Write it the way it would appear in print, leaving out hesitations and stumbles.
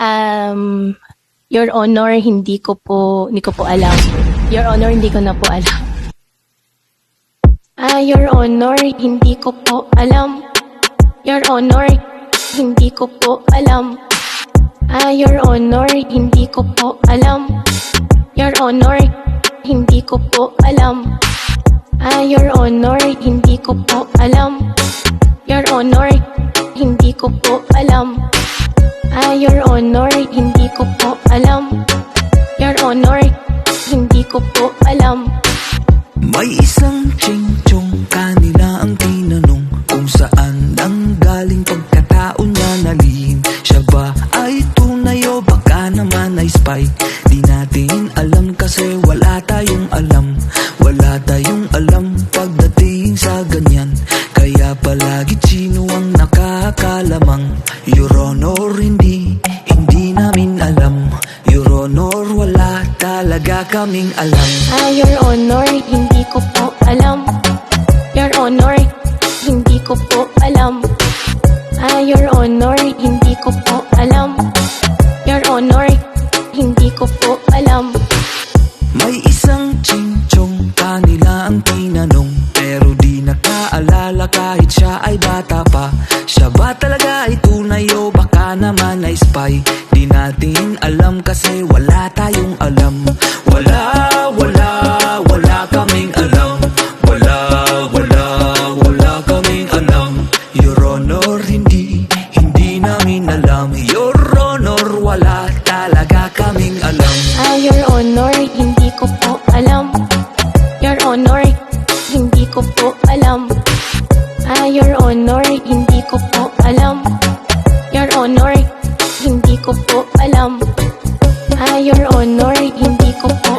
Um, Your Honor, hindi ko po alam. Your Honor, hindi ko na po alam. Your Honor, hindi ko po alam. Your Honor, hindi ko po alam. Your Honor, hindi ko po alam. Your Honor, hindi ko po alam. Your Honor, hindi ko po alam. Your Honor, hindi ko po alam. Your Honor, hindi ko po alam. Your Honor, hindi ko po alam. May isang tsingyong kanila ang tinanong kung saan ang galing pagkatao niya na lihim. Siya ba ay tunay o baka naman ay spy? Di natin alam kasi wala tayong alam. Wala tayong alam pagdating sa ganyan. Kaya palagi sino ang nakakalamang. Your Honor, hindi namin alam. Your Honor, wala talaga kaming alam. Your Honor, hindi ko po alam. Your Honor, hindi ko po alam. Your Honor, hindi ko po alam. Your Honor, hindi ko po alam. May isang tsingyong kanila ang tinanong, pero di nakaalala kahit siya ay bata pa. Siya ba talaga ay tunay o baka naman ay spy? Di natin alam kasi wala tayong alam. Wala kaming alam. Wala kaming alam. Your Honor, hindi namin alam. Your Honor, wala talaga kaming alam. Your Honor, hindi ko po alam. Your Honor, hindi ko po alam. Your Honor, hindi ko po alam. Your Honor, hindi ko po alam. Your Honor, hindi ko po